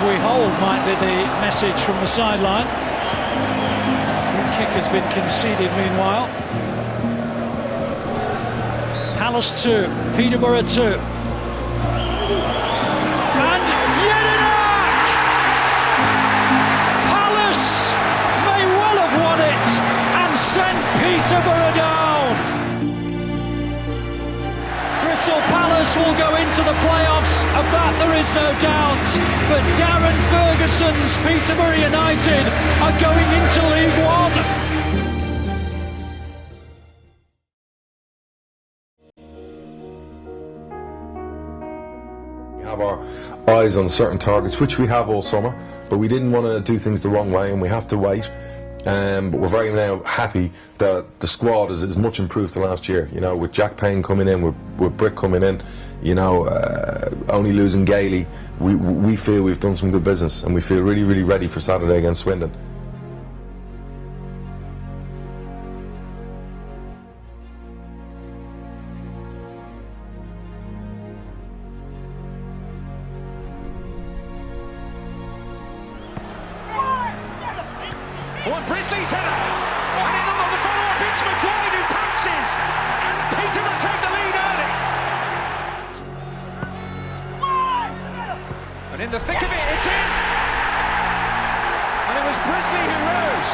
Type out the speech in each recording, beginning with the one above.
we hold might be the message from the sideline. Free kick has been conceded meanwhile. Palace 2, Peterborough 2. And Jedinak! Palace may well have won it and sent Peterborough down. Crystal Palace will go into the playoffs, of that there is no doubt. But Darren Ferguson's Peterborough United are going into League One. We have our eyes on certain targets, which we have all summer, but we didn't want to do things the wrong way, and we have to wait. But we're very now happy that the squad is much improved to last year. You know, with Jack Payne coming in, with Brick coming in, you know, only losing Gailey, we feel we've done some good business, and we feel really, really ready for Saturday against Swindon. One Brisley's header, and in on the follow-up, it's McQuaid who pounces, and Peterborough take the lead early. And in the thick of it, it's in. And it was Brisley who rose.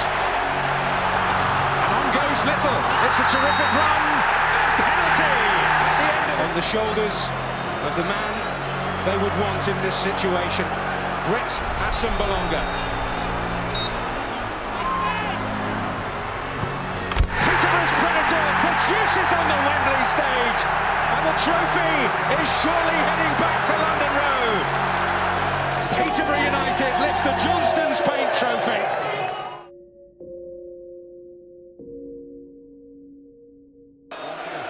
And on goes Little. It's a terrific run, and penalty at the end on the shoulders of the man they would want in this situation, Britt Assombalonga. Produces on the Wembley stage, and the trophy is surely heading back to London Road. Peterborough United lift the Johnston's Paint Trophy.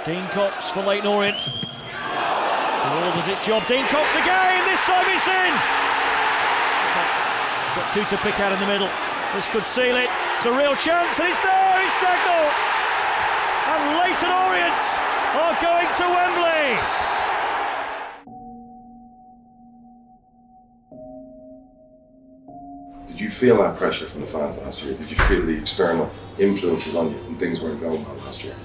Dean Cox for Leyton Orient. The ball does its job. Dean Cox again. This time it's in. Got two to pick out in the middle. This could seal it. It's a real chance, and it's there. It's Dagnall. And Leyton Orient are going to Wembley. Did you feel that pressure from the fans last year? Did you feel the external influences on you when things weren't going well last year?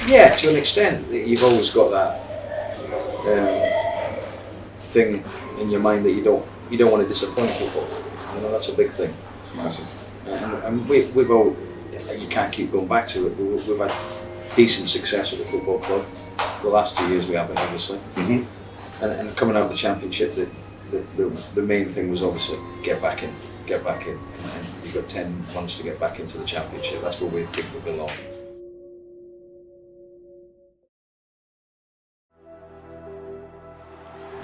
Yeah, to an extent. You've always got that thing in your mind that you don't want to disappoint people. You know, that's a big thing. Massive. And we've all, you can't keep going back to it. We've had decent success at the football club. The last 2 years we haven't, obviously. Mm-hmm. And coming out of the championship, the main thing was obviously get back in. And you've got 10 months to get back into the championship. That's where we think we belong.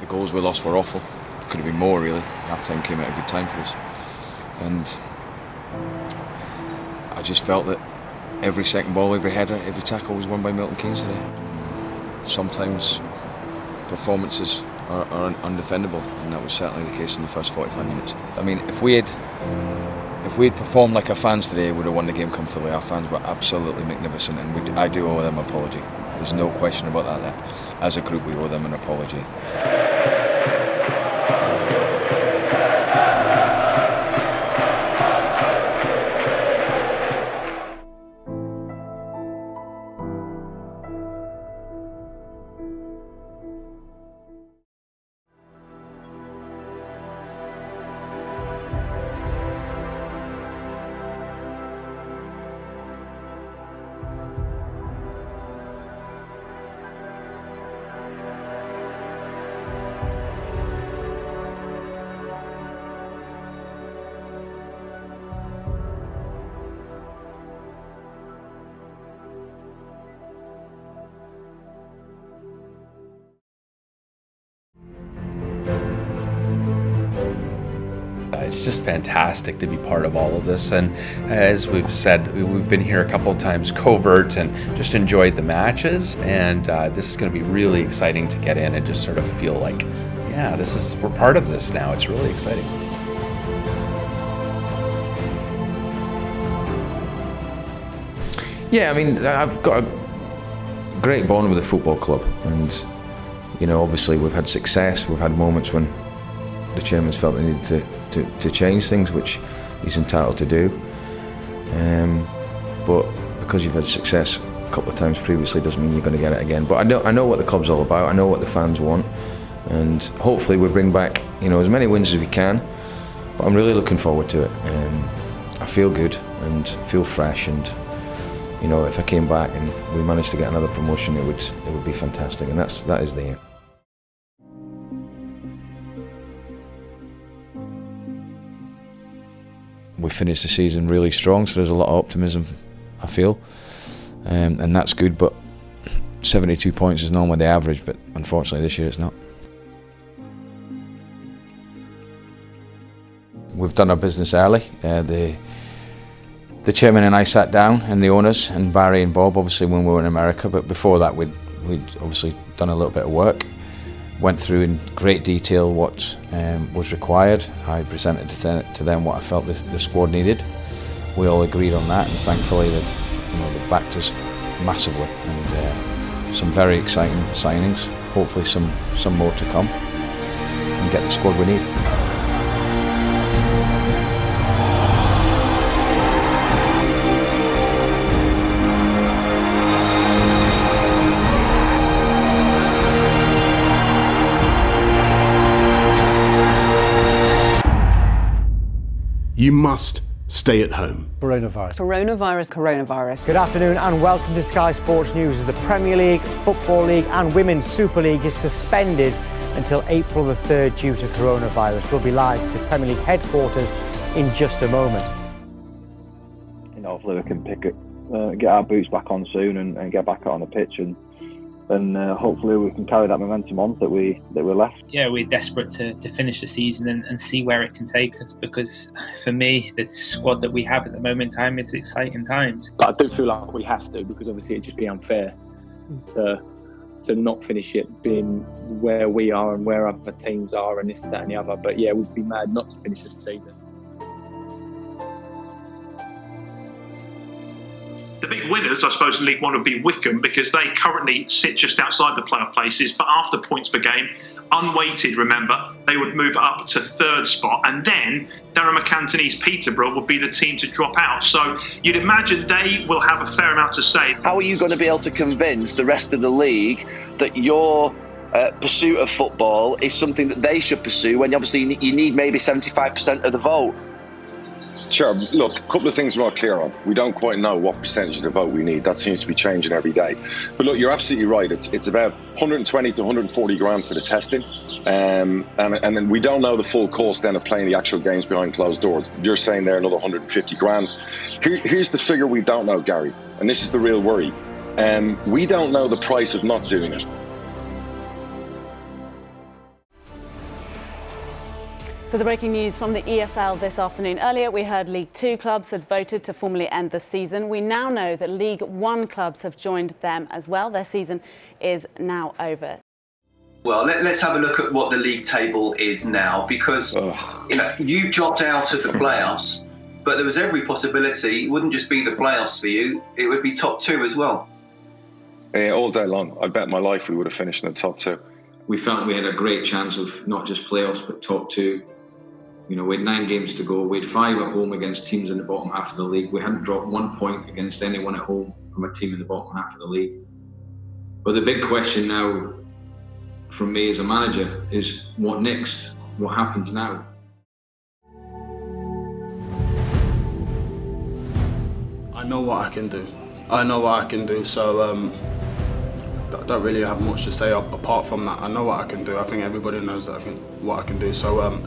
The goals we lost were awful. Could have been more, really. Half-time came at a good time for us. And I just felt that every second ball, every header, every tackle was won by Milton Keynes today. Sometimes performances are undefendable, and that was certainly the case in the first 45 minutes. I mean, if we had performed like our fans today, we would have won the game comfortably. Our fans were absolutely magnificent, and I do owe them an apology. There's no question about that. As a group, we owe them an apology. It's just fantastic to be part of all of this, and as we've said, we've been here a couple of times covert and just enjoyed the matches, and this is going to be really exciting to get in and just sort of feel like, yeah, we're part of this now. It's really exciting. Yeah, I mean, I've got a great bond with the football club, and You know, obviously we've had success, we've had moments when the chairman's felt they needed to change things, which he's entitled to do. But because you've had success a couple of times previously doesn't mean you're going to get it again. But I know what the club's all about, I know what the fans want, and hopefully we bring back, you know, as many wins as we can. But I'm really looking forward to it. I feel good and feel fresh, and you know, if I came back and we managed to get another promotion, it would be fantastic, and that is the aim. We finished the season really strong, so there's a lot of optimism, I feel, and that's good. But 72 points is normally the average, but unfortunately this year it's not. We've done our business early. The chairman and I sat down, and the owners, and Barry and Bob, obviously when we were in America, but before that we'd obviously done a little bit of work, went through in great detail what was required. I presented to them what I felt the squad needed. We all agreed on that, and thankfully they've backed us massively, and some very exciting signings, hopefully some more to come, and get the squad we need. You must stay at home. Coronavirus. Good afternoon and welcome to Sky Sports News. As the Premier League, Football League and Women's Super League is suspended until April the 3rd due to coronavirus. We'll be live to Premier League headquarters in just a moment. You know, hopefully we can get our boots back on soon and get back out on the pitch, and hopefully we can carry that momentum on that we left. Yeah, we're desperate to finish the season and see where it can take us, because for me, the squad that we have at the moment in time is exciting times. But I do feel like we have to, because obviously it'd just be unfair to not finish it being where we are and where other teams are and this, that and the other. But yeah, we'd be mad not to finish the season. The big winners, I suppose, in League One would be Wycombe, because they currently sit just outside the playoff places, but after points per game, unweighted, remember, they would move up to 3rd spot, and then Darren McAntony's Peterborough would be the team to drop out. So you'd imagine they will have a fair amount to say. How are you going to be able to convince the rest of the league that your pursuit of football is something that they should pursue, when obviously you need maybe 75% of the vote? Sure. Look, a couple of things we're not clear on. We don't quite know what percentage of the vote we need. That seems to be changing every day. But look, you're absolutely right. It's about 120 to 140 grand for the testing. And then we don't know the full cost then of playing the actual games behind closed doors. You're saying there another 150 grand. Here's the figure we don't know, Gary. And this is the real worry. We don't know the price of not doing it. So the breaking news from the EFL this afternoon. Earlier we heard League 2 clubs had voted to formally end the season. We now know that League 1 clubs have joined them as well. Their season is now over. Well, let's have a look at what the league table is now, because you dropped out of the playoffs, but there was every possibility it wouldn't just be the playoffs for you, it would be top 2 as well. Yeah, all day long. I bet my life we would have finished in the top 2. We felt we had a great chance of not just playoffs but top 2. You know, we had 9 games to go. We had 5 at home against teams in the bottom half of the league. We hadn't dropped 1 point against anyone at home from a team in the bottom half of the league. But the big question now from me as a manager is, what next? What happens now? I know what I can do. So I don't really have much to say apart from that. I know what I can do. I think everybody knows what I can do. So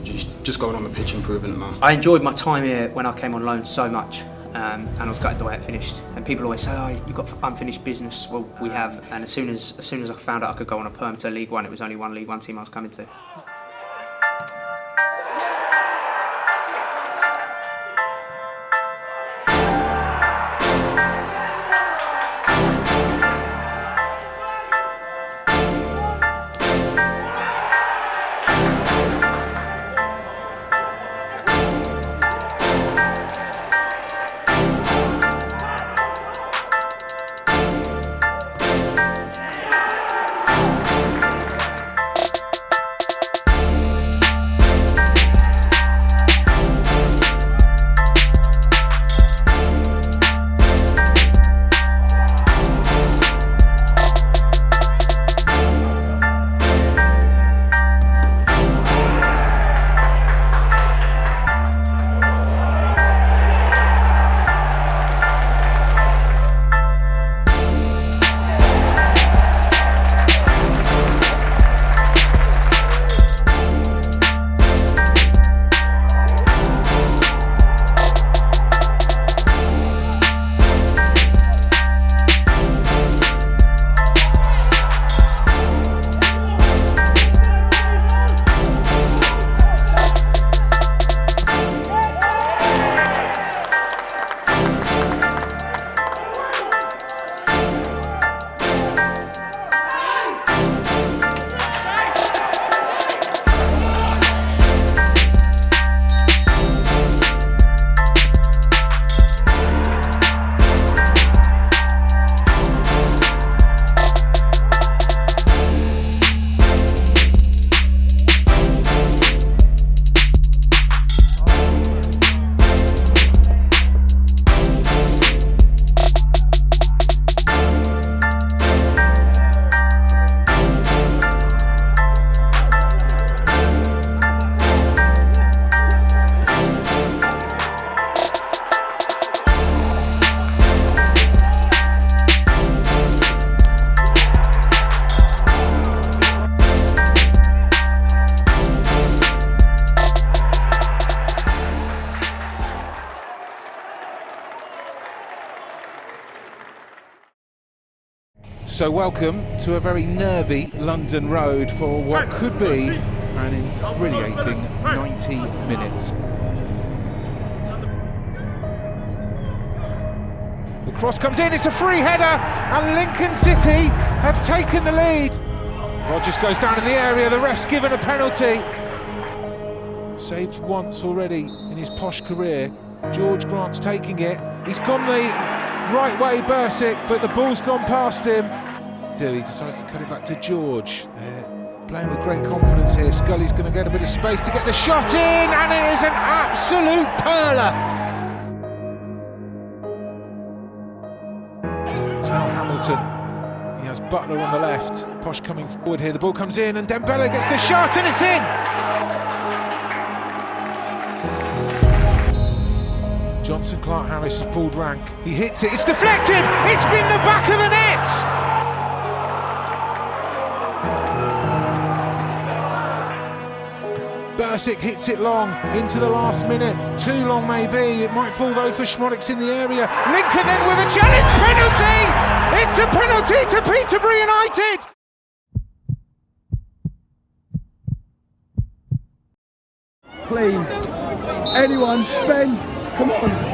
just going on the pitch and proving it now. I enjoyed my time here when I came on loan so much, and I was gutted the way it finished. And people always say, "Oh, you've got unfinished business." Well, we have. And as soon as I found out I could go on a perm to League One, it was only one League One team I was coming to. So welcome to a very nervy London road for what could be an infuriating 90 minutes. The cross comes in, it's a free header, and Lincoln City have taken the lead. Rogers goes down in the area, the ref's given a penalty. Saved once already in his Posh career. George Grant's taking it. He's gone the right way, Bursic, but the ball's gone past him. He decides to cut it back to George. Playing with great confidence here. Scully's going to get a bit of space to get the shot in, and it is an absolute perler. It's now Hamilton. He has Butler on the left. Posh coming forward here. The ball comes in, and Dembele gets the shot, and it's in. Johnson Clark-Harris has pulled rank. He hits it, it's deflected! It's been the back of the net! Bursic hits it long into the last minute. Too long maybe. It might fall though for Schmodix in the area. Lincoln then with a challenge penalty! It's a penalty to Peterborough United! Please, anyone, Ben, come on.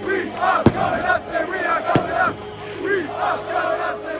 We are going up, say we are going up. We are going up, say